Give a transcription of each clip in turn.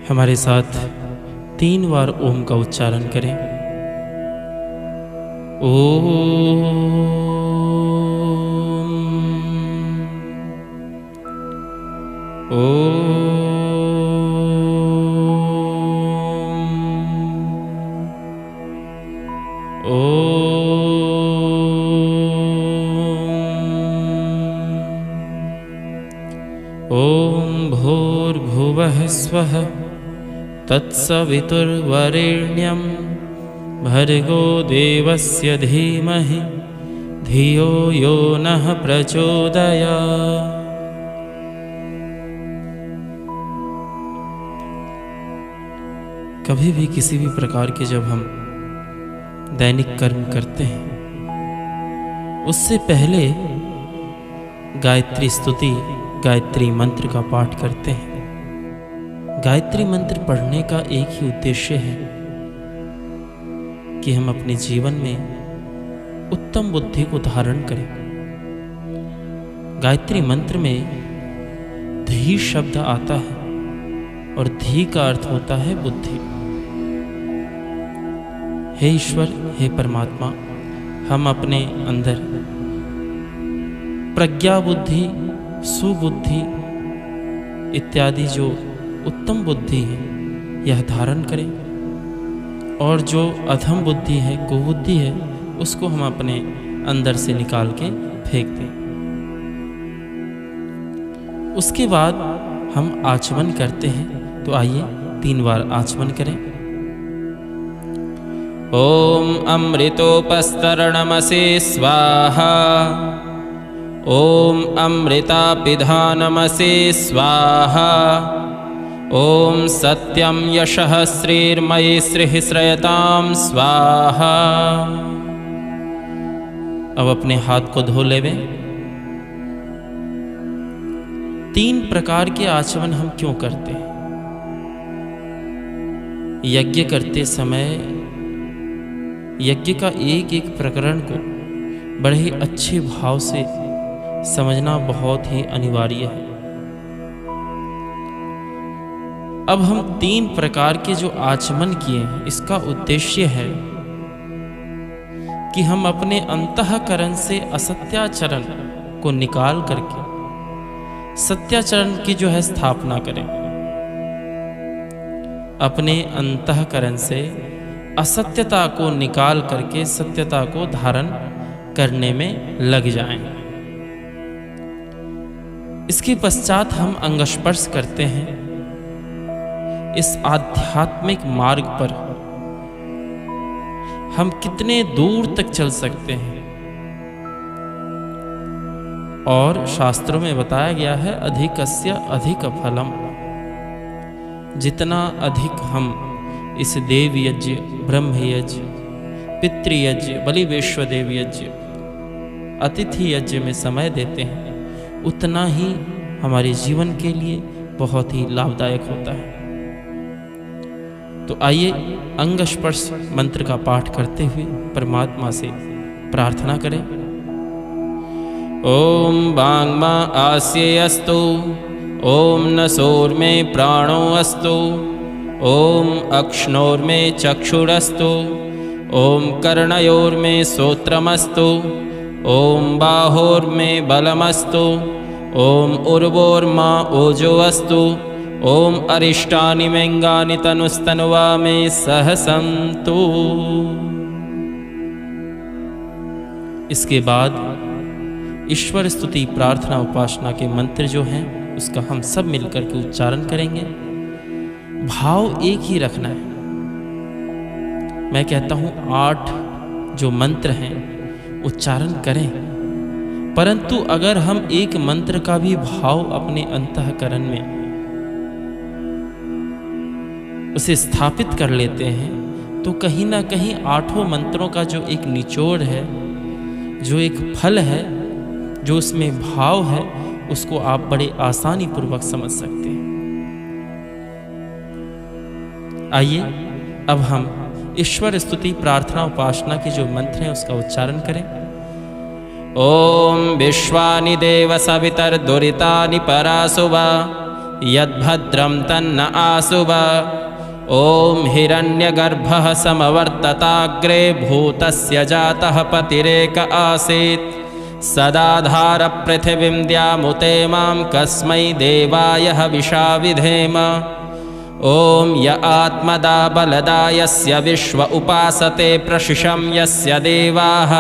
हमारे साथ 3 बार ओम का उच्चारण करें। ओम ओम ओम भूर्भुवः स्वः तत्सवितुर्वरेण्यं भर्गो देवस्य धीमहि धियो यो नः प्रचोदयात्। कभी भी किसी भी प्रकार के जब हम दैनिक कर्म करते हैं उससे पहले गायत्री स्तुति गायत्री मंत्र का पाठ करते हैं। गायत्री मंत्र पढ़ने का एक ही उद्देश्य है कि हम अपने जीवन में उत्तम बुद्धि को धारण करें। गायत्री मंत्र में धी शब्द आता है और धी का अर्थ होता है बुद्धि। हे ईश्वर, हे परमात्मा, हम अपने अंदर प्रज्ञा बुद्धि, सुबुद्धि इत्यादि जो उत्तम बुद्धि है यह धारण करें और जो अधम बुद्धि है, कुबुद्धि है, उसको हम अपने अंदर से निकाल के फेंक दें। उसके बाद हम आचमन करते हैं, तो आइए 3 बार आचमन करें। ओम अमृतोपस्तरणमसे स्वाहा। ओम अमृतापिधानमसे स्वाहा। ओम सत्यं यशः श्रीर्मयि श्रीः श्रयतां स्वाहा। अब अपने हाथ को धो लेवें। 3 प्रकार के आचमन हम क्यों करते हैं? यज्ञ करते समय यज्ञ का एक एक प्रकरण को बड़े ही अच्छे भाव से समझना बहुत ही अनिवार्य है। अब हम 3 प्रकार के जो आचमन किए हैं इसका उद्देश्य है कि हम अपने अंतःकरण से असत्याचरण को निकाल करके सत्याचरण की जो है स्थापना करें। अपने अंतःकरण से असत्यता को निकाल करके सत्यता को धारण करने में लग जाएं। इसके पश्चात हम अंगस्पर्श करते हैं। इस आध्यात्मिक मार्ग पर हम कितने दूर तक चल सकते हैं, और शास्त्रों में बताया गया है अधिकस्य अधिक फलम। जितना अधिक हम इस देव यज्ञ, ब्रह्म यज्ञ, पितृयज्ञ, बलि वैश्वदेव यज्ञ, अतिथि यज्ञ में समय देते हैं उतना ही हमारे जीवन के लिए बहुत ही लाभदायक होता है। तो आइए अंग स्पर्श मंत्र का पाठ करते हुए परमात्मा से प्रार्थना करें। ओम वाङ्मा आस्ये अस्तु। ओम नसोर्मे प्राणो अस्तु। ओम अक्ष्णोर्मे चक्षुरस्तु। ओम कर्णयोर्मे श्रोत्रमस्तु। ओम बाहोर्मे बलमस्तु। ओम उर्वोर्मा ओजो अस्तु। ओम अरिष्टानि मेंगानि तनुस्तनुवा मे सह सन्तु। इसके बाद ईश्वर स्तुति प्रार्थना उपासना के मंत्र जो हैं उसका हम सब मिलकर के उच्चारण करेंगे। भाव एक ही रखना है। मैं कहता हूँ 8 जो मंत्र हैं उच्चारण करें, परंतु अगर हम एक मंत्र का भी भाव अपने अंतःकरण में उसे स्थापित कर लेते हैं तो कहीं ना कहीं 8 मंत्रों का जो एक निचोड़ है, जो एक फल है, जो उसमें भाव है, उसको आप बड़े आसानी पूर्वक समझ सकते हैं। आइए अब हम ईश्वर स्तुति प्रार्थना उपासना के जो मंत्र हैं उसका उच्चारण करें। ओम विश्वानि देव सवितर्दुरितानि परासुवा यद्भद्रं तन्न आसुव। ॐ हिरण्यगर्भः समवर्तताग्रे भूतस्य जातः पतिरेक आसीत्। सदाधार पृथिवीं द्यामुते मां कस्मै देवाय हविषा विधेम। ॐ य आत्मदा बलदा यस्य विश्व उपासते प्रशिशं यस्य देवाः।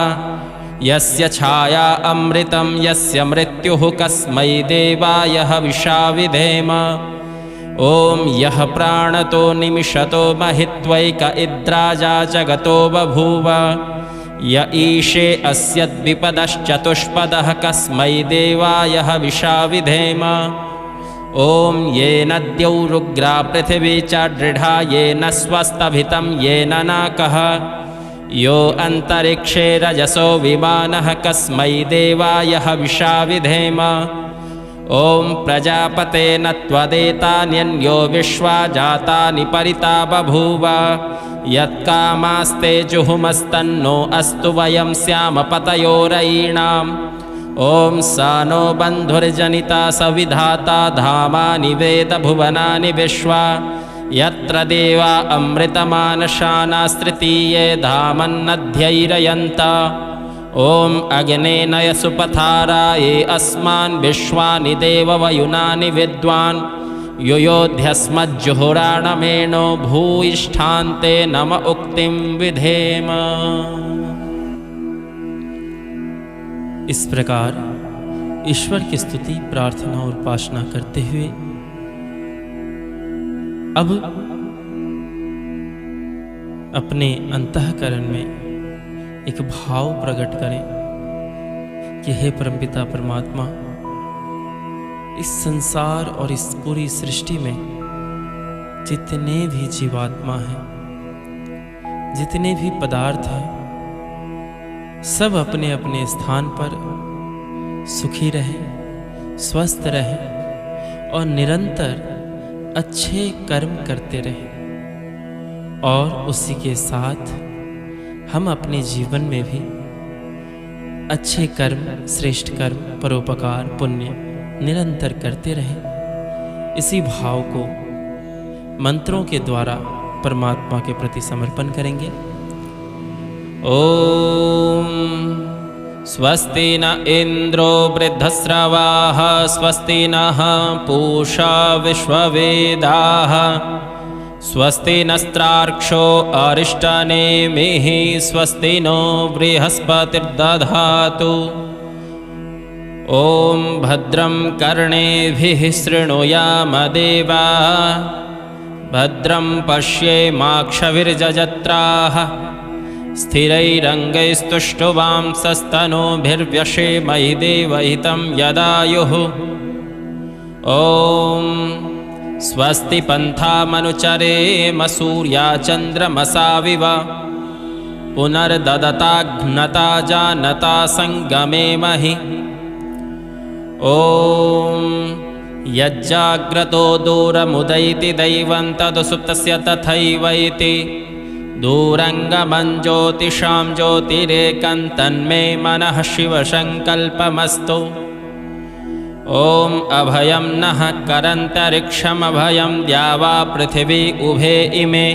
यस्य छाया अमृतं यस्य मृत्युः कस्मै देवाय हविषा विधेम। ॐ यः प्राणतो निमिषतो महित्वैक इद्राजा जगतो बभूव। य ईशे अस्य द्विपदश्चतुष्पदः कस्मै देवाय हविषा विधेम। ॐ येन द्यौरुग्रा पृथिवी च दृढा येन स्वस्तभितं येन नाकः। यो अन्तरिक्षे रजसो विमानः कस्मै देवाय हविषा विधेम। ॐ प्रजापतेन त्वदेतान्यन्यो विश्वा जातानि परिता बभूव। यत्कामास्ते जुहुमस्तन्नो अस्तु वयं स्याम पतयोरयीणाम्। ॐ सा नो बन्धुर्जनिता सविधाता धामानि वेद भुवनानि विश्वा। यत्र देवा अमृतमानशानास्तृतीये धामन्नध्यैरयन्त। ॐ अग्ने नयसु पथाराये अस्मान् विश्वानि देववयुनानि विद्वान्। युयोध्यस्मज्जुहुराणमेनो भूयिष्ठान्ते नम उक्तिं विधेम। इस प्रकार ईश्वर की स्तुति, प्रार्थना और उपासना करते हुए अब अपने अंतःकरण में एक भाव प्रकट करें कि हे परमपिता परमात्मा, इस संसार और इस पूरी सृष्टि में जितने भी जीवात्मा हैं, जितने भी पदार्थ हैं, सब अपने अपने स्थान पर सुखी रहें, स्वस्थ रहें और निरंतर अच्छे कर्म करते रहें। और उसी के साथ हम अपने जीवन में भी अच्छे कर्म, श्रेष्ठ कर्म, परोपकार, पुण्य निरंतर करते रहें। इसी भाव को मंत्रों के द्वारा परमात्मा के प्रति समर्पण करेंगे। ओम स्वस्ति न इंद्रो वृद्धस्रवाः स्वस्ति नः पूषा विश्ववेदाः स्वस्ति नस्त्रार्क्ष्यो अरिष्टनेमिः स्वस्ति नो बृहस्पतिर्दधातु। ॐ भद्रं कर्णेभिः शृणुयाम देवाः भद्रं पश्येमाक्षभिर्जजत्राः स्थिरैरङ्गैस्तुष्टुवांसस्तनूभिर्व्यशेमहि देवहितं यदायुः। ॐ स्वस्ति पन्थामनुचरेम सूर्याचन्द्रमसाविव पुनर्ददताघ्नता जानता संगमेमहि। ॐ यज्जाग्रतो दूरमुदैति दैवं तदुसुप्तस्य तथैवैति दूरङ्गमं ज्योतिषां ज्योतिरेकं तन्मे मनः शिवसङ्कल्पमस्तु। ॐ अभयं नः करन्तरिक्षमभयं द्यावा पृथिवी उभे इमे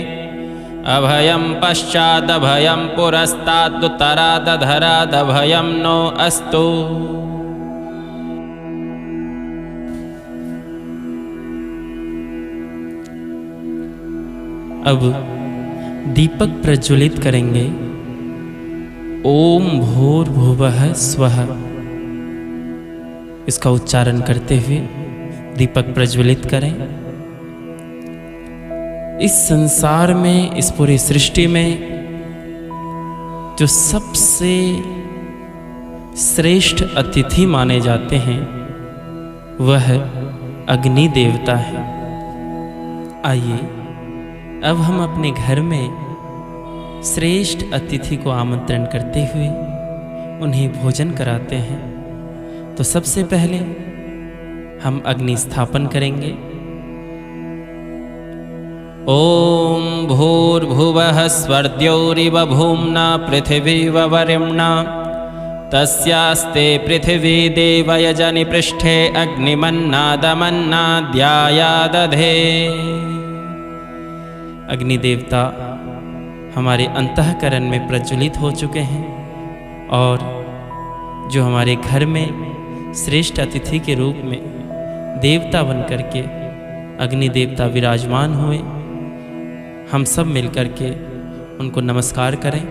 अभयं पश्चादभयं पुरस्तादुत्तरादधरादभयं नो अस्तु। अब दीपक प्रज्वलित करेंगे। ओम भूर्भुवः स्वः, इसका उच्चारण करते हुए दीपक प्रज्वलित करें। इस संसार में, इस पूरी सृष्टि में जो सबसे श्रेष्ठ अतिथि माने जाते हैं वह अग्नि देवता है। आइए अब हम अपने घर में श्रेष्ठ अतिथि को आमंत्रण करते हुए उन्हें भोजन कराते हैं। तो सबसे पहले हम अग्नि स्थापन करेंगे। ओम भूर्भुवः स्वर्द्योरिव भूम्ना पृथिवीव वरिम्णा तस्यास्ते पृथिवी देवयजनि पृष्ठे अग्निमन्नादमन्नाद्याया दधे। अग्नि देवता हमारे अंतःकरण में प्रज्वलित हो चुके हैं और जो हमारे घर में श्रेष्ठ अतिथि के रूप में देवता बन करके अग्नि देवता विराजमान हुए, हम सब मिलकर के उनको नमस्कार करें।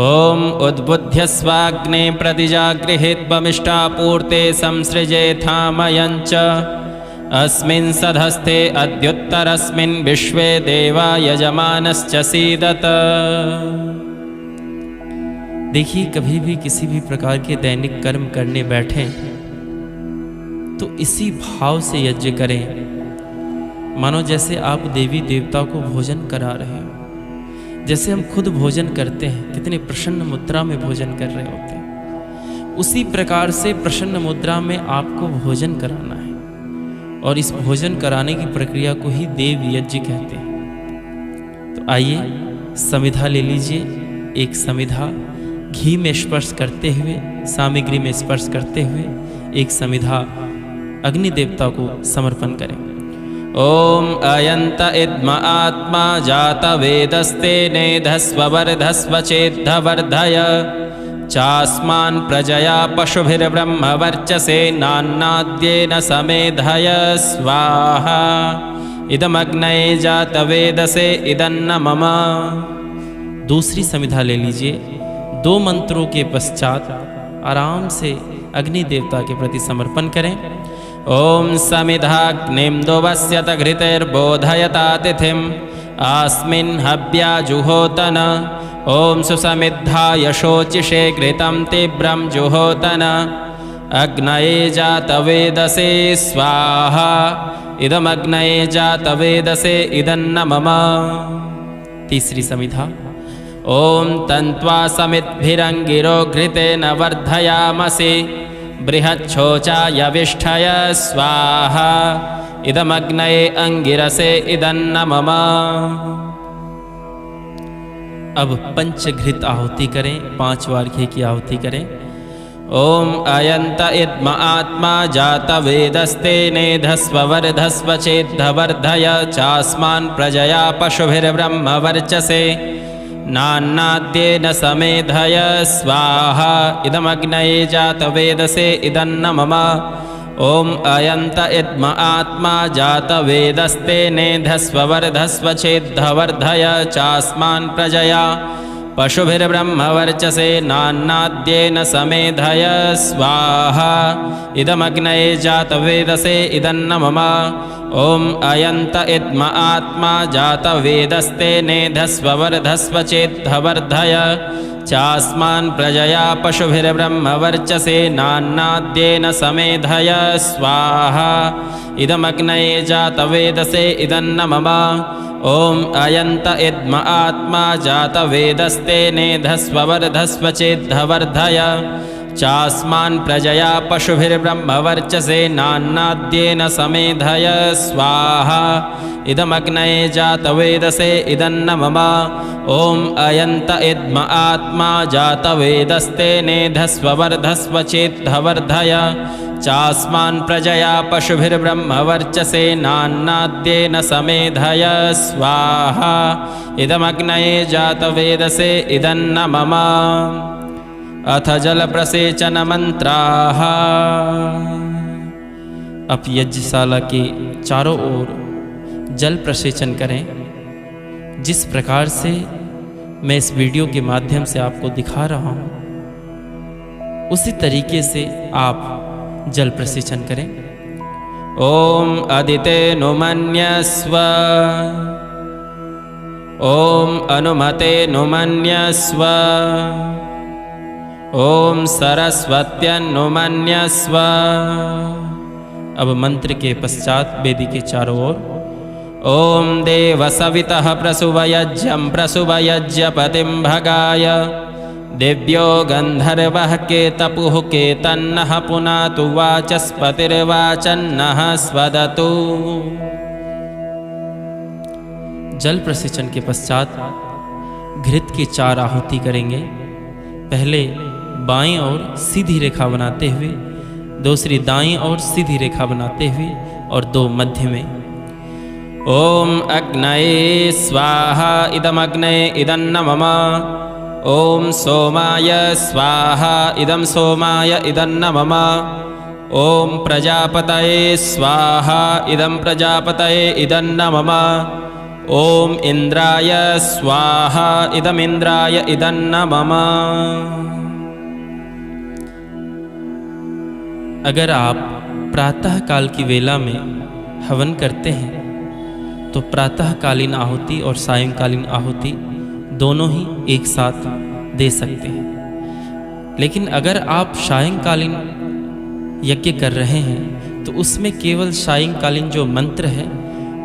ओम उद्बुद्ध्य स्वाग्ने प्रतिजागृहीत्वमिष्टापूर्ते संसृजेथामयञ्च अस्मिन् सधस्ते अद्युत्तरस्मिन् विश्वे देवा यजमानश्च सीदत। देखिए, कभी भी किसी भी प्रकार के दैनिक कर्म करने बैठें तो इसी भाव से यज्ञ करें, मानो जैसे आप देवी देवता को भोजन करा रहे हो। जैसे हम खुद भोजन करते हैं, कितने प्रसन्न मुद्रा में भोजन कर रहे होते हैं, उसी प्रकार से प्रसन्न मुद्रा में आपको भोजन कराना है। और इस भोजन कराने की प्रक्रिया को ही देव यज्ञ कहते हैं। तो आइए समिधा ले लीजिए। एक समिधा घी में स्पर्श करते हुए, सामग्री में स्पर्श करते हुए एक समिधा अग्नि देवता को समर्पण करें। ओम अयंत इद्म आत्मा जात वेदस्ते नेधस्वर्धस्व चेद्धवर्धय चास्मान् प्रजया पशुभिर्ब्रह्म वर्चसे नान्नाद्येन समेधय स्वाहा। इदमग्नये जात वेदसे इदन्न मम। दूसरी समिधा ले लीजिए। 2 मंत्रों के पश्चात आराम से अग्नि देवता के प्रति समर्पण करें। ओम समिधाग्निं दुवस्यत घृतिर्बोधयतातिथिम् अस्मिन् हव्याजुहोतन। ओम सुसमिद्धाय शोचिषे घृतं तीव्रं जुहोतन। अग्नये जात वेदसे स्वाहा। इदमग्नये जात वेदसे इदन्न मम। तीसरी समिधा। ओम तन्त्वा समिद्भिरङ्गिरो घृतेन वर्धयामसि बृहच्छोचाय विष्ठय स्वाहा। इदमग्नये अंगिरसे इदन्न मम। अब पंचघृत आहुति करें, 5 बार घी की आहुति करें। ओम अयंत इद्म आत्मा जात वेदस्ते नेधस्वर्धस्व चेद्धवर्धय चास्मान् प्रजया पशुभिर्ब्रह्म वर्चसे नान्नाद्येन समेधय स्वाहा। इदमग्नये जात वेदसे इदन्न मम। ओम अयंत इद्म आत्मा जात वेदस्ते नेधस्वर्धस्व चेद्धवर्धय चास्मान् प्रजया पशुभिर्ब्रह्म वर्चसे नान्नाद्येन समेधय स्वाहा। इदमग्नये जात वेदसे इदन्न मम। ओम अयंत इद्म आत्मा जात वेदस्ते नेधस्वर्धस्व चेद्धवर्धय चास्मान् प्रजया पशुभिर्ब्रह्म वर्चसे नान्नाद्येन समेधय स्वाहा। इदमग्नये जात वेदसे इदन्न मम। ओम अयंत इद्म आत्मा जात वेदस्ते नेधस्वर्धस्व चेद्धवर्धय चास्मान् प्रजया पशुभिर्ब्रह्म वर्चसे नान्नाद्येन समेधय स्वाहा। इदमग्नये जात वेदसे इदन्न मम। ओम अयंत इद्म आत्मा जात वेदस्ते नेधस्वर्धस्व चेद्धवर्धय चास्मान् प्रजया पशुभिर्ब्रह्म वर्चसे नान्नाद्येन समेधय स्वाहा। इदमग्नये जात वेदसे इदन्न मम। अथ जल प्रसेचन मंत्राः। अब यज्ञशाला के चारों ओर जल प्रसेचन करें। जिस प्रकार से मैं इस वीडियो के माध्यम से आपको दिखा रहा हूँ, उसी तरीके से आप जल प्रसेचन करें। ओम अदिते नुमन्यस्व। ओम अनुमते नुमन्यस्व। ओम सरस्वत्यन्नुमन्यस्व। अब मंत्र के पश्चात वेदी के चारों ओर ओम देव सवितः प्रसुवयज्ञं प्रसुवयज्ञपतिं भगाय दिव्यो गंधर्वः केतपुः केतन्नः पुनातु वाचस्पतिर्वाचन्नः स्वदतु। जल प्रसेचन के पश्चात घृत की 4 आहुति करेंगे। पहले बाईं ओर सीधी रेखा बनाते हुए, दूसरी दाईं ओर सीधी रेखा बनाते हुए और 2 मध्य में। ओम अग्नये स्वाहा इदम अग्नये इदन्न मम। ओम सोमाय स्वाहा इदम सोमाय इदन्न मम। ओम प्रजापतये स्वाहा इदम प्रजापतये इदन्न मम। ओम इंद्राय स्वाहा इदम इंद्राय इदन्न मम। अगर आप प्रातः काल की वेला में हवन करते हैं तो प्रातःकालीन आहुति और सायंकालीन आहुति दोनों ही एक साथ दे सकते हैं। लेकिन अगर आप सायंकालीन यज्ञ कर रहे हैं तो उसमें केवल सायंकालीन जो मंत्र है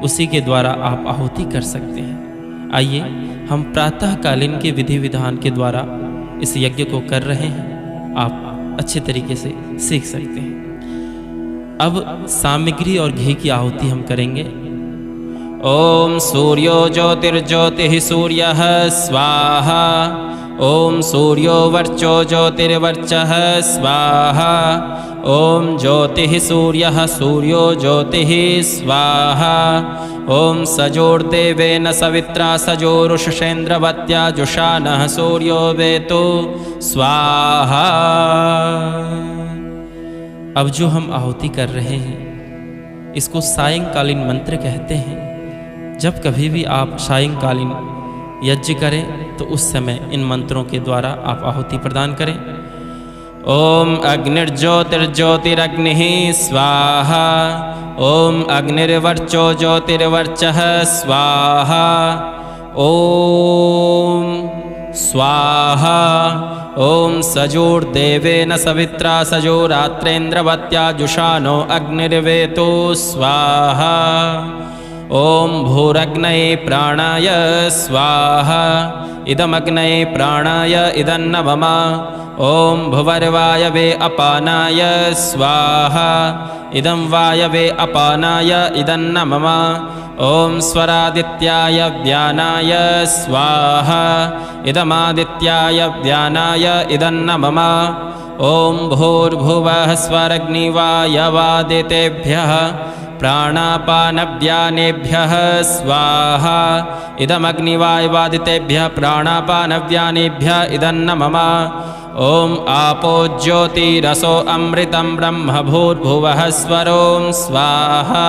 उसी के द्वारा आप आहुति कर सकते हैं। आइए हम प्रातःकालीन के विधि विधान के द्वारा इस यज्ञ को कर रहे हैं, आप अच्छे तरीके से सीख सकते हैं। अब सामग्री और घी की आहुति हम करेंगे। ओम सूर्यो ज्योतिर्ज्योतिः सूर्यः स्वाहा। ओम सूर्यो वर्चो ज्योतिर्वर्चः स्वाहा। ओम ज्योतिः सूर्यः सूर्यो ज्योतिः स्वाहा। ओम सजोर्देवेन सवित्रा सजोरुषेन्द्रवत्या जुषानः सूर्यो वेतो स्वाहा। अब जो हम आहुति कर रहे हैं इसको सायंकालीन मंत्र कहते हैं। जब कभी भी आप सायंकालीन यज्ञ करें तो उस समय इन मंत्रों के द्वारा आप आहुति प्रदान करें। ओम अग्निर्ज्योतिर्ज्योतिरग्निः स्वाहा। ओम अग्निर्वर्चो ज्योतिर्वर्चः स्वाहा। ओम स्वाहा। ओम सजोर्देवेन सवित्रा सजोरात्रेन्द्रवत्या जुषानो अग्निर्वेतो स्वाहा। ओम भूरग्नये प्राणाय स्वाहा। इदमग्नये प्राणाय इदन्न मम। ओम भुवर्वायवे अपानाय स्वाहा। इदं वायवे अपानाय इदन्न मम। ओम स्वरादित्याय व्यानाय स्वाहा। इदमादित्याय व्यानाय इदन्न मम। ओम भूर्भुवः स्वरग्निवायवादितेभ्यः प्राणापानव्यानेभ्यः स्वाहा। इदमग्निवायवादितेभ्यः प्राणापानव्यानेभ्यः इदन्न मम। ओम आपो ज्योतिरसो अमृतं ब्रह्म भूर्भुवः स्वरों स्वाहा।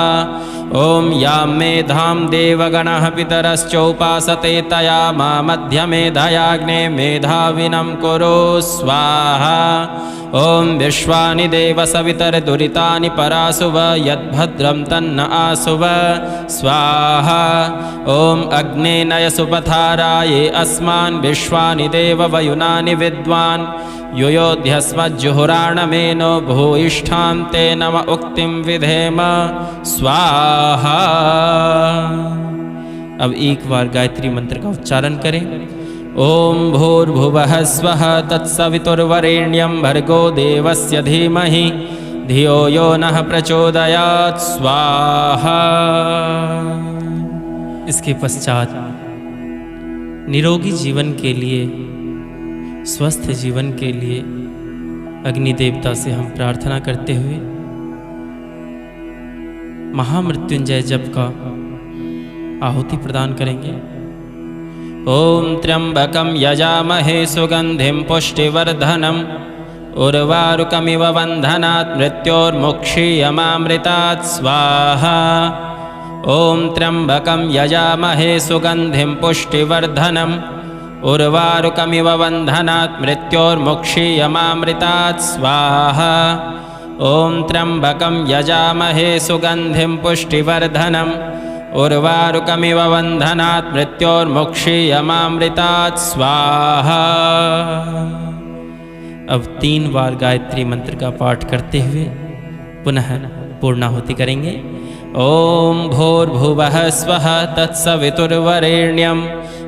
ओम यां मेधां देवगणः पितरश्चोपासते तया मा मध्यमेधयाग्ने मेधाविनं कुरु स्वाहा। ओम विश्वानि देव सवितर्दुरितानि परासुव यद्भद्रं तन्न आसुव स्वाहा। ओम अग्ने नयसु पथाराये अस्मान् विश्वानि देव वयुनानि विद्वान् युयोध्यस्मज्जुहुराणमेनो भूयिष्ठां ते नम उक्तिं विधेम स्वाहा। अब एक बार गायत्री मंत्र का उच्चारण करें। ओम भूर्भुवः स्वः तत्सवितुर्वरेण्यं भर्गो देवस्य धीमहि धियो यो नः प्रचोदयात् स्वाहा। इसके पश्चात निरोगी जीवन के लिए, स्वस्थ जीवन के लिए अग्नि देवता से हम प्रार्थना करते हुए महामृत्युंजय जप का आहुति प्रदान करेंगे। ओम त्र्यंबकं यजामहे सुगंधिं पुष्टिवर्धनम् उर्वारुकमिव बन्धनात् मृत्योर्मुक्षीयमामृतात् स्वाहा। ओम त्र्यंबकं यजामहे सुगंधिं पुष्टिवर्धनम् उर्वारुकमिव बन्धनात् मृत्योर्मुक्षीयमामृतात् स्वाहा। ओम त्र्यंबकं यजामहे सुगंधिं पुष्टिवर्धनम् उर्वारुकमिव बन्धनात् मृत्योर्मुक्षीयमामृतात् स्वाहा। अब 3 बार गायत्री मंत्र का पाठ करते हुए पुनः पूर्णाहुति करेंगे। ओम भूर्भुवः स्वः तत्सवितुर्वरेण्यं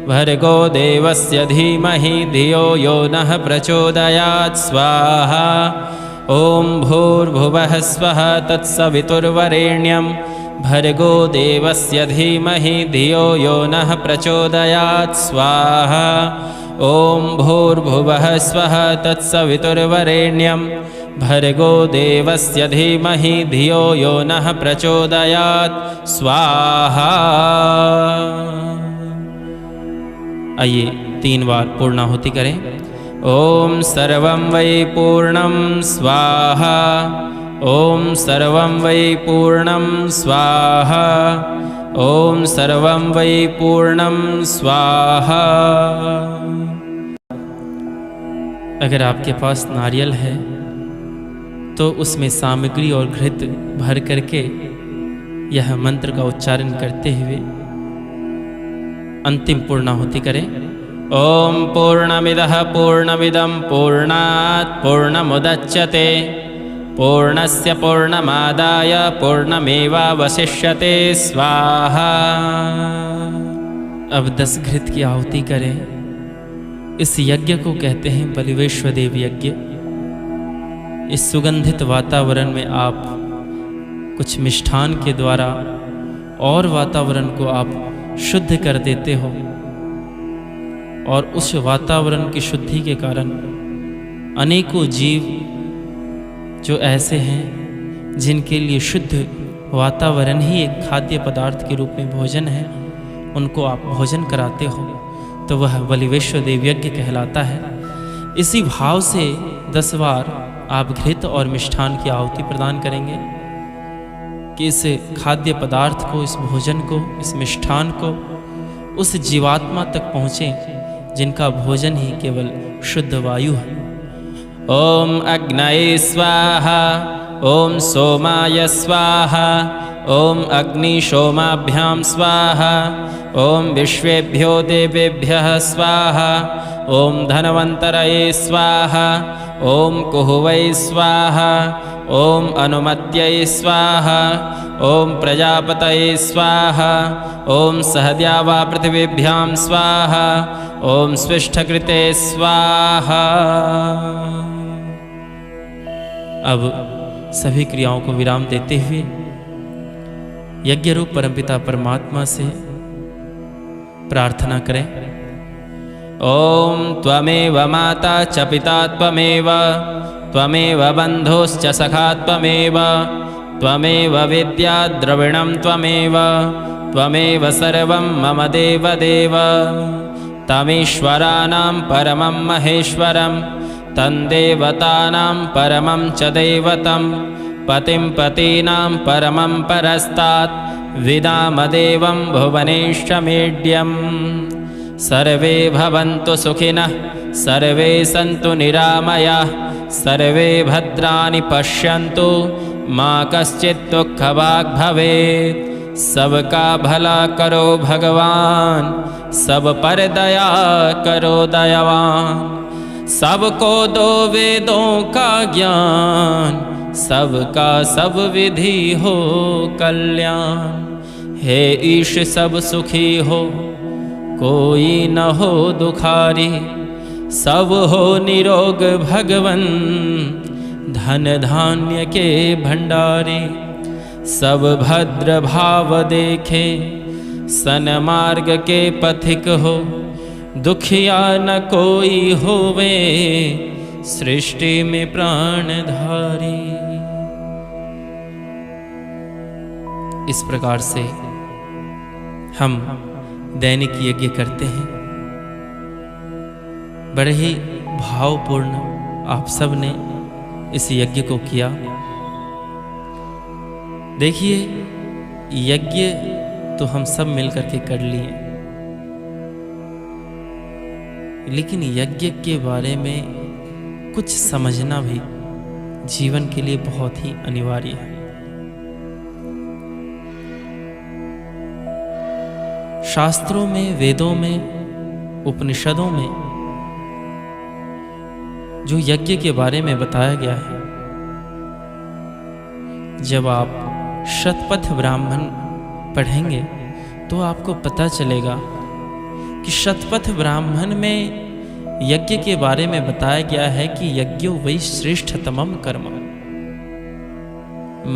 भर्गो देवस्य धीमहि धियो यो नः प्रचोदयात् स्वाहा। ओम भूर्भुवः स्वः तत्सवितुर्वरेण्यं भर्गो देवस्य धीमहि धियो यो नः प्रचोदयात् स्वाहा। ओम भूर्भुवः स्वः तत्सवितुर्वरेण्यं भर्गो देवस्य धीमहि धियो यो नः प्रचोदयात् स्वाहा। आइए 3 बार पूर्णाहुति करें। ओम सर्वं वै पूर्णं स्वाहा, ओम सर्वं वै पूर्णं स्वाहा, ओम सर्वं वै पूर्णं स्वाहा। अगर आपके पास नारियल है तो उसमें सामग्री और घृत भर करके यह मंत्र का उच्चारण करते हुए अंतिम पूर्णाहुति करें। ओम पूर्णमिदः पूर्णमिदं पूर्णात् पूर्णमुदच्यते पूर्णस्य पूर्णमादाय पूर्णमेवावशिष्यते स्वाहा। अब 10 घृत की आहुति करें। इस यज्ञ को कहते हैं बलिवेश्वदेव यज्ञ। इस सुगंधित वातावरण में आप कुछ मिष्ठान के द्वारा और वातावरण को आप शुद्ध कर देते हो, और उस वातावरण की शुद्धि के कारण अनेकों जीव जो ऐसे हैं जिनके लिए शुद्ध वातावरण ही एक खाद्य पदार्थ के रूप में भोजन है, उनको आप भोजन कराते हो, तो वह बलिवेश्वदेव यज्ञ कहलाता है। इसी भाव से 10 बार आप घृत और मिष्ठान की आहुति प्रदान करेंगे कि इस खाद्य पदार्थ को, इस भोजन को, इस मिष्ठान को उस जीवात्मा तक पहुँचे जिनका भोजन ही केवल शुद्ध वायु है। ओम अग्नये स्वाहा, ओम सोमाय स्वाहा, ओम अग्नि सोमाभ्याम स्वाहा, ओम विश्वेभ्यो देवेभ्यः स्वाहा, ओम धनवंतरये स्वाहा, ओम कुहवै स्वाहा, ओम अनुमत्यै स्वाहा, ओम प्रजापतये स्वाहा, ओम सहद्यावा पृथिवीभ्यां स्वाहा, ओम स्विष्ठकृते स्वाहा। अब सभी क्रियाओं को विराम देते हुए यज्ञ रूप परमपिता परमात्मा से प्रार्थना करें। ओम त्वमेव माता च पिता त्वमेव, त्वमेव बन्धुश्च सखा त्वमेव, त्वमेव विद्या द्रविणं त्वमेव, त्वमेव सर्वं मम देवदेव। तमीश्वराणां परमं महेश्वरं, तन्देवतानां परमं च दैवतं, पतिं पतीनां परमं परस्तात्, विदामदेवं भुवनेशमेड्यम्। सर्वे भवन्तु सुखिनः, सर्वे सन्तु निरामयाः, सर्वे भद्राणि पश्यन्तु, मा कश्चित् दुःखभाग् भवेत्। सबका भला करो भगवान, सब पर दया करो दयावान। सबको दो वेदों का ज्ञान, सबका सब विधि हो कल्याण। हे ईश सब सुखी हो, कोई न हो दुखारी, सब हो निरोग भगवन, धन धान्य के भंडारी। सब भद्र भाव देखे, सन्मार्ग के पथिक हो, दुखिया न कोई होवे, सृष्टि में प्राणधारी। इस प्रकार से हम दैनिक यज्ञ करते हैं। बड़े ही भावपूर्ण आप सब ने इस यज्ञ को किया। देखिए, यज्ञ तो हम सब मिलकर के कर लिए, लेकिन यज्ञ के बारे में कुछ समझना भी जीवन के लिए बहुत ही अनिवार्य है। शास्त्रों में, वेदों में, उपनिषदों में जो यज्ञ के बारे में बताया गया है, जब आप शतपथ ब्राह्मण पढ़ेंगे तो आपको पता चलेगा कि शतपथ ब्राह्मण में यज्ञ के बारे में बताया गया है कि यज्ञो वै श्रेष्ठतमम कर्म।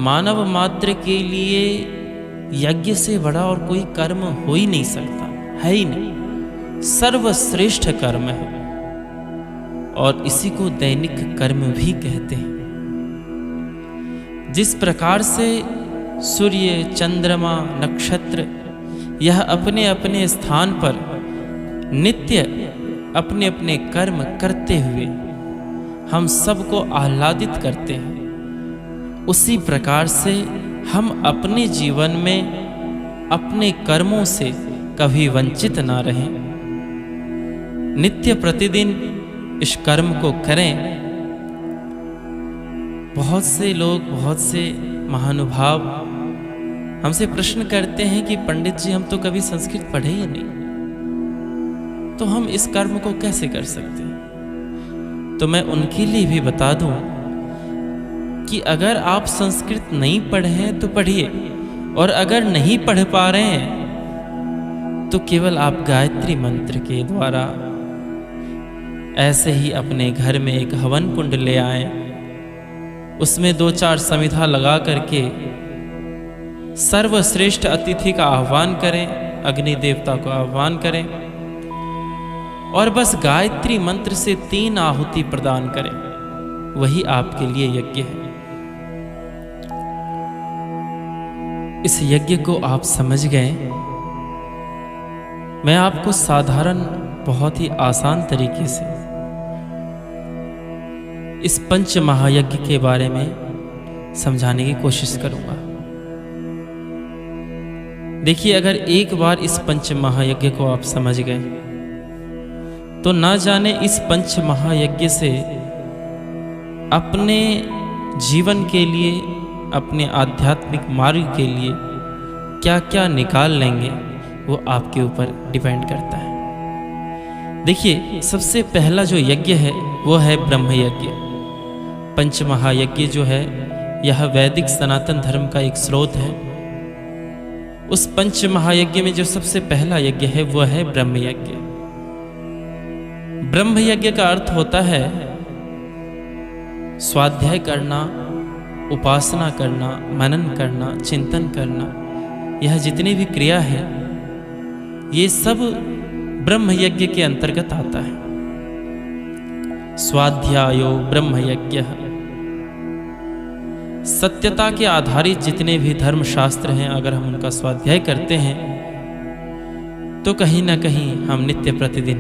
मानव मात्र के लिए यज्ञ से बड़ा और कोई कर्म हो ही नहीं सकता, है ही नहीं। सर्वश्रेष्ठ कर्म है और इसी को दैनिक कर्म भी कहते हैं। जिस प्रकार से सूर्य, चंद्रमा, नक्षत्र यह अपने अपने स्थान पर नित्य अपने अपने कर्म करते हुए हम सबको आह्लादित करते हैं, उसी प्रकार से हम अपने जीवन में अपने कर्मों से कभी वंचित ना रहें। नित्य प्रतिदिन इस कर्म को करें। बहुत से लोग, बहुत से महानुभाव हमसे प्रश्न करते हैं कि पंडित जी हम तो कभी संस्कृत पढ़े ही नहीं, तो हम इस कर्म को कैसे कर सकते हैं? तो मैं उनके लिए भी बता दूं कि अगर आप संस्कृत नहीं पढ़े हैं तो पढ़िए, और अगर नहीं पढ़ पा रहे हैं तो केवल आप गायत्री मंत्र के द्वारा ऐसे ही अपने घर में एक हवन कुंड ले आए, उसमें 2-4 समिधा लगा करके सर्वश्रेष्ठ अतिथि का आह्वान करें, अग्नि देवता को आह्वान करें और बस गायत्री मंत्र से 3 आहुति प्रदान करें, वही आपके लिए यज्ञ है। इस यज्ञ को आप समझ गए। मैं आपको साधारण, बहुत ही आसान तरीके से इस पंच महायज्ञ के बारे में समझाने की कोशिश करूंगा। देखिए, अगर एक बार इस पंच महायज्ञ को आप समझ गए तो ना जाने इस पंच महायज्ञ से अपने जीवन के लिए, अपने आध्यात्मिक मार्ग के लिए क्या क्या निकाल लेंगे, वो आपके ऊपर डिपेंड करता है। देखिए, सबसे पहला जो यज्ञ है वो है ब्रह्म यज्ञ। पंच महायज्ञ जो है यह वैदिक सनातन धर्म का एक स्रोत है। उस पंच महायज्ञ में जो सबसे पहला यज्ञ है वो है ब्रह्म यज्ञ। ब्रह्म यज्ञ का अर्थ होता है स्वाध्याय करना, उपासना करना, मनन करना, चिंतन करना। यह जितनी भी क्रिया है ये सब ब्रह्म यज्ञ के अंतर्गत आता है। स्वाध्यायो ब्रह्म यज्ञ। सत्यता के आधारित जितने भी धर्म शास्त्र हैं, अगर हम उनका स्वाध्याय करते हैं तो कहीं ना कहीं हम नित्य प्रतिदिन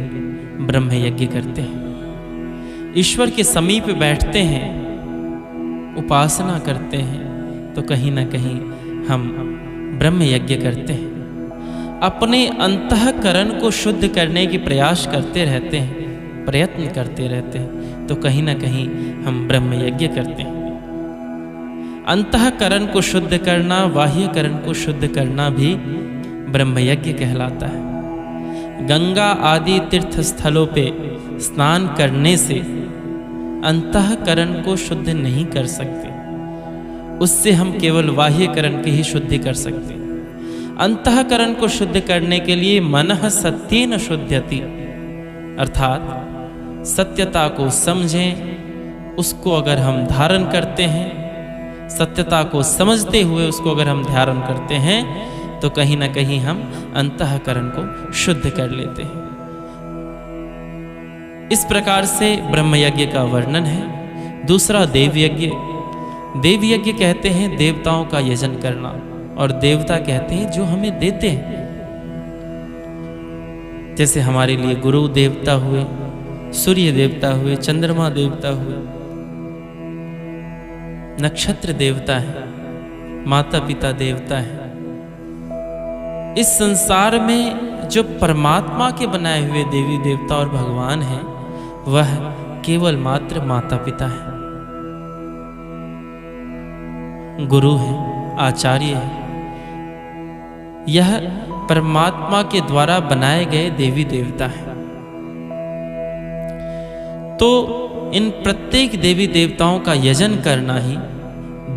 ब्रह्म यज्ञ करते हैं। ईश्वर के समीप बैठते हैं, उपासना करते हैं, तो कहीं ना कहीं हम ब्रह्म यज्ञ करते हैं। अपने अंतःकरण को शुद्ध करने की प्रयास करते रहते हैं, प्रयत्न करते रहते हैं, तो कहीं ना कहीं हम ब्रह्म यज्ञ करते हैं। अंतःकरण को शुद्ध करना, बाह्यकरण को शुद्ध करना भी ब्रह्म यज्ञ कहलाता है। गंगा आदि तीर्थ स्थलों पे स्नान करने से अंतःकरण को शुद्ध नहीं कर सकते, उससे हम केवल बाह्यकरण की ही शुद्धि कर सकते हैं। अंतःकरण को शुद्ध करने के लिए मनः सत्येन शुध्यति, अर्थात सत्यता को समझें, उसको अगर हम धारण करते हैं, सत्यता को समझते हुए उसको अगर हम धारण करते हैं, तो कहीं ना कहीं हम अंतःकरण को शुद्ध कर लेते हैं। इस प्रकार से ब्रह्म यज्ञ का वर्णन है। दूसरा देव यज्ञ। देव यज्ञ कहते हैं देवताओं का यजन करना, और देवता कहते हैं जो हमें देते हैं। जैसे हमारे लिए गुरु देवता हुए, सूर्य देवता हुए, चंद्रमा देवता हुए, नक्षत्र देवता है, माता पिता देवता है। इस संसार में जो परमात्मा के बनाए हुए देवी देवता और भगवान हैं, वह केवल मात्र माता पिता है, गुरु है, आचार्य है। यह परमात्मा के द्वारा बनाए गए देवी देवता है। तो इन प्रत्येक देवी देवताओं का यजन करना ही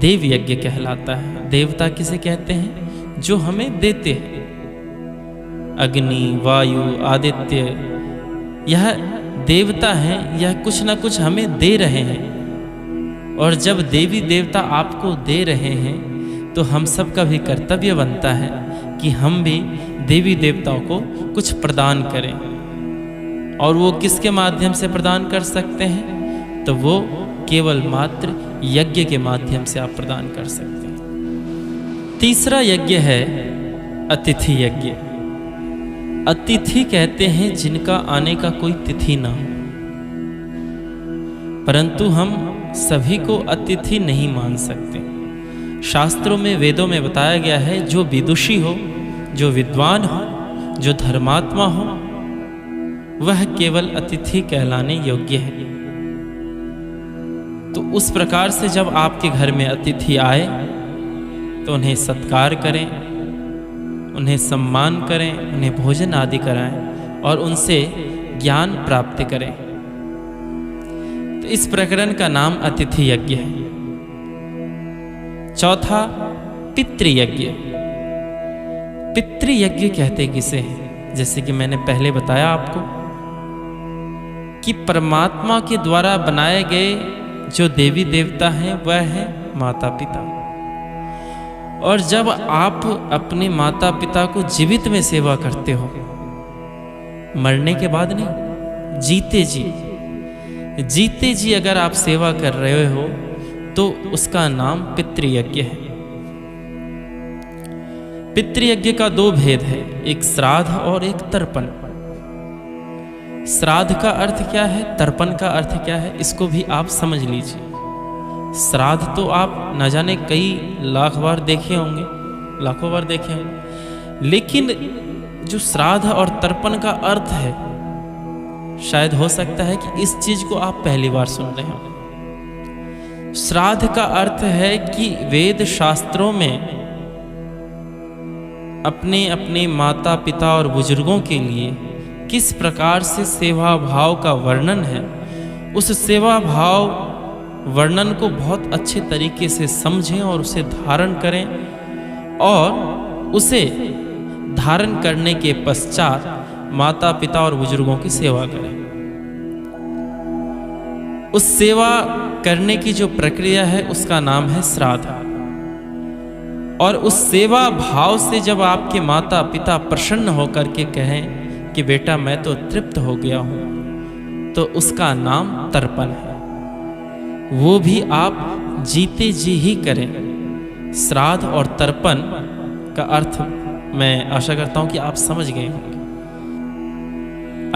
देव यज्ञ कहलाता है। देवता किसे कहते हैं? जो हमें देते हैं। अग्नि, वायु, आदित्य, यह देवता हैं, यह कुछ ना कुछ हमें दे रहे हैं। और जब देवी देवता आपको दे रहे हैं तो हम सब का भी कर्तव्य बनता है कि हम भी देवी देवताओं को कुछ प्रदान करें। और वो किसके माध्यम से प्रदान कर सकते हैं? तो वो केवल मात्र यज्ञ के माध्यम से आप प्रदान कर सकते हैं। तीसरा यज्ञ है अतिथि यज्ञ। अतिथि कहते हैं जिनका आने का कोई तिथि ना हो, परंतु हम सभी को अतिथि नहीं मान सकते। शास्त्रों में, वेदों में बताया गया है, जो विदुषी हो, जो विद्वान हो, जो धर्मात्मा हो, वह केवल अतिथि कहलाने योग्य है। तो उस प्रकार से जब आपके घर में अतिथि आए तो उन्हें सत्कार करें, उन्हें सम्मान करें, उन्हें भोजन आदि कराएं और उनसे ज्ञान प्राप्त करें। तो इस प्रकरण का नाम अतिथि यज्ञ है। चौथा, पितृयज्ञ। पितृयज्ञ कहते किसे हैं? जैसे कि मैंने पहले बताया आपको कि परमात्मा के द्वारा बनाए गए जो देवी देवता हैं वह है माता पिता। और जब आप अपने माता पिता को जीवित में सेवा करते हो, मरने के बाद नहीं, जीते जी अगर आप सेवा कर रहे हो तो उसका नाम पितृयज्ञ है। पितृयज्ञ का दो भेद है, एक श्राद्ध और एक तर्पण। श्राद्ध का अर्थ क्या है, तर्पण का अर्थ क्या है, इसको भी आप समझ लीजिए। श्राद्ध तो आप न जाने कई लाख बार देखे होंगे, लाखों बार देखे होंगे, लेकिन जो श्राद्ध और तर्पण का अर्थ है, शायद हो सकता है कि इस चीज को आप पहली बार सुन रहे हो। श्राद्ध का अर्थ है कि वेद शास्त्रों में अपने अपने माता पिता और बुजुर्गों के लिए किस प्रकार से सेवा भाव का वर्णन है, उस सेवा भाव वर्णन को बहुत अच्छे तरीके से समझें और उसे धारण करें, और उसे धारण करने के पश्चात माता पिता और बुजुर्गों की सेवा करें। उस सेवा करने की जो प्रक्रिया है उसका नाम है श्राद्ध। और उस सेवा भाव से जब आपके माता पिता प्रसन्न होकर के कहें कि बेटा मैं तो तृप्त हो गया हूं, तो उसका नाम तर्पण है। वो भी आप जीते जी ही करें। श्राद्ध और तर्पण का अर्थ मैं आशा करता हूं कि आप समझ गए होंगे।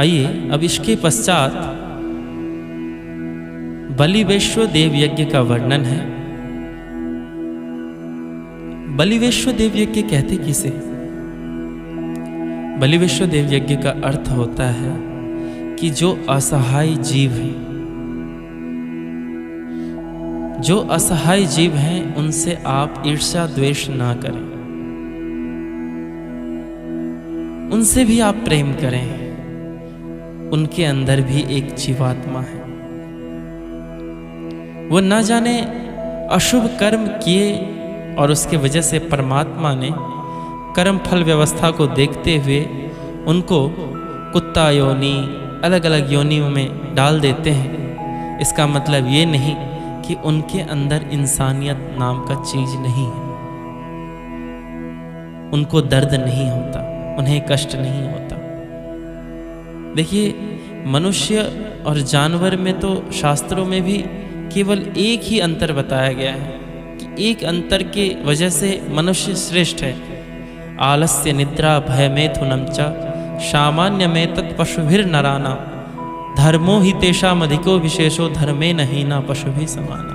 आइए अब इसके पश्चात बलिवेश्व देव यज्ञ का वर्णन है। बलिवेश्व देव यज्ञ कहते किसे? बलिवेश्व देव यज्ञ का अर्थ होता है कि जो असहाय जीव है, जो असहाय जीव हैं, उनसे आप ईर्ष्या द्वेष ना करें, उनसे भी आप प्रेम करें। उनके अंदर भी एक जीवात्मा है, वो न जाने अशुभ कर्म किए और उसके वजह से परमात्मा ने कर्म फल व्यवस्था को देखते हुए उनको कुत्ता योनि, अलग अलग योनियों में डाल देते हैं। इसका मतलब ये नहीं कि उनके अंदर इंसानियत नाम का चीज नहीं है, उनको दर्द नहीं होता, उन्हें कष्ट नहीं होता। देखिए, मनुष्य और जानवर में तो शास्त्रों में भी केवल एक ही अंतर बताया गया है कि एक अंतर के वजह से मनुष्य श्रेष्ठ है। आलस्य निद्रा भय मैथुनम च सामान्य में तत्पशुभिर नराना धर्मो ही तेषाम अधिको विशेषो धर्मे नहीं ना पशु भी समाना।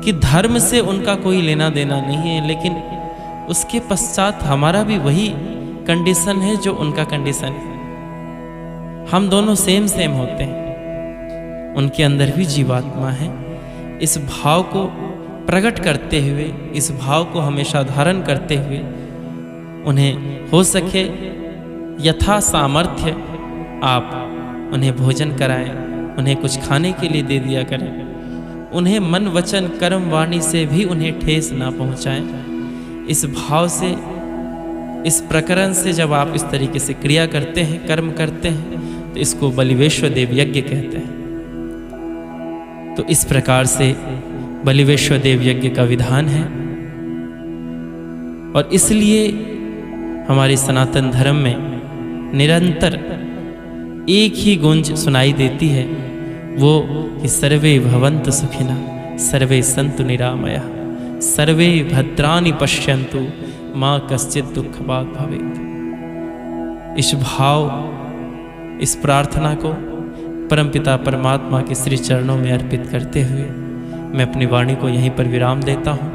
कि धर्म से उनका कोई लेना देना नहीं है, लेकिन उसके पश्चात हमारा भी वही कंडीशन है जो उनका कंडीशन है। हम दोनों सेम होते हैं, उनके अंदर भी जीवात्मा है। इस भाव को प्रकट करते हुए, इस भाव को हमेशा धारण करते हुए उन्हें हो सके यथा सामर्थ्य आप उन्हें भोजन कराएं, उन्हें कुछ खाने के लिए दे दिया करें। उन्हें मन वचन कर्म वाणी से भी उन्हें ठेस ना पहुंचाएं। इस भाव से, इस प्रकरण से जब आप इस तरीके से क्रिया करते हैं, कर्म करते हैं, तो इसको बलिवेश्व देव यज्ञ कहते हैं। तो इस प्रकार से बलिवेश्व देव यज्ञ का विधान है। और इसलिए हमारे सनातन धर्म में निरंतर एक ही गूंज सुनाई देती है, वो कि सर्वे भवन्तु सुखिनः, सर्वे सन्तु निरामयाः, सर्वे भद्राणि पश्यन्तु, माँ कश्चित् दुःखभाग् भवेत्। इस भाव, इस प्रार्थना को परमपिता परमात्मा के श्री चरणों में अर्पित करते हुए मैं अपनी वाणी को यहीं पर विराम देता हूँ।